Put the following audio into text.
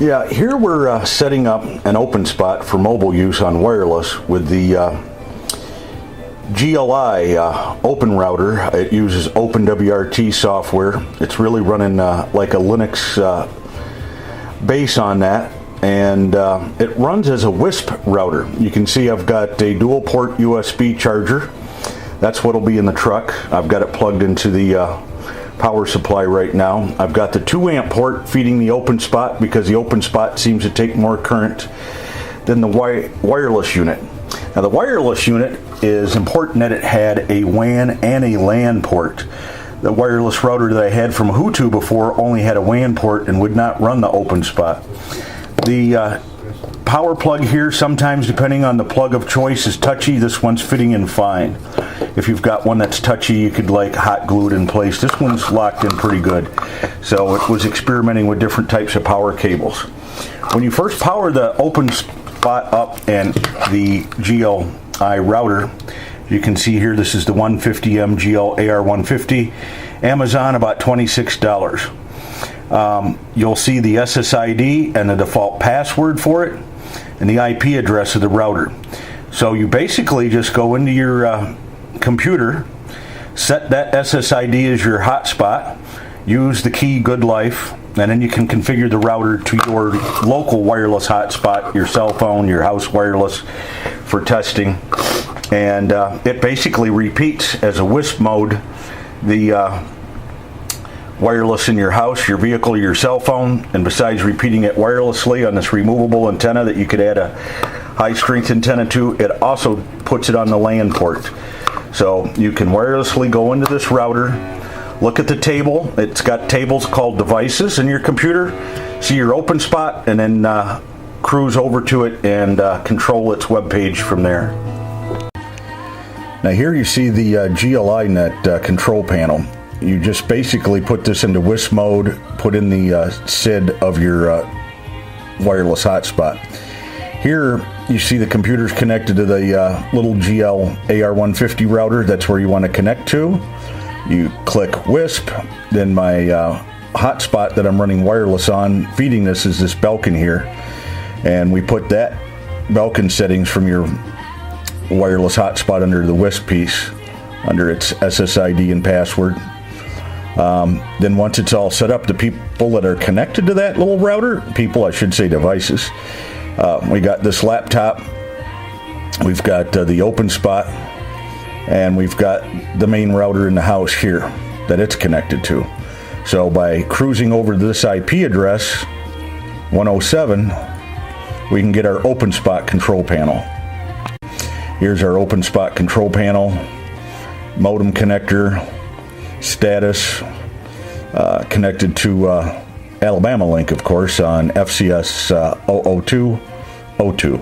Yeah, here we're setting up an OpenSpot for mobile use on wireless with the GL-I Open Router. It uses OpenWRT software. It's really running like a Linux base on that, and it runs as a WISP router. You can see I've got a dual port USB charger. That's what'll be in the truck. I've got it plugged into the power supply right now. I've got the 2 amp port feeding the OpenSpot because the OpenSpot seems to take more current than the wireless unit. Now the wireless unit is important that it had a WAN and a LAN port. The wireless router that I had from Hutu before only had a WAN port and would not run the OpenSpot. The power plug here, sometimes depending on the plug of choice, is touchy. This one's fitting in fine. If you've got one that's touchy, you could like hot glue it in place. This one's locked in pretty good. So it was experimenting with different types of power cables. When you first power the OpenSpot up and the GL-I router, you can see here this is the 150M GL-AR150. Amazon about $26. You'll see the SSID and the default password for it and the IP address of the router. So you basically just go into your computer, set that SSID as your hotspot, use the key Good Life, and then you can configure the router to your local wireless hotspot, your cell phone, your house wireless for testing. And it basically repeats as a WISP mode the wireless in your house, your vehicle, your cell phone, and besides repeating it wirelessly on this removable antenna that you could add a high strength antenna to, it also puts it on the LAN port. So you can wirelessly go into this router, look at the table. It's got tables called devices in your computer, see your OpenSpot, and then cruise over to it and control its web page from there. Now here you see the GL-I net control panel. You just basically put this into WISP mode, put in the SID of your wireless hotspot. Here you see the computer's connected to the little GL-AR150 router. That's where you want to connect to. You click WISP, then my hotspot that I'm running wireless on, feeding this is this Belkin here. And we put that Belkin settings from your wireless hotspot under the WISP piece, under its SSID and password. Then once it's all set up, the people that are connected to that little router, devices, we got this laptop, we've got the OpenSpot, and we've got the main router in the house here that it's connected to. So by cruising over this IP address, 107, we can get our OpenSpot control panel. Here's our OpenSpot control panel, modem connector, status, connected to Alabama link, of course, on FCS 00202.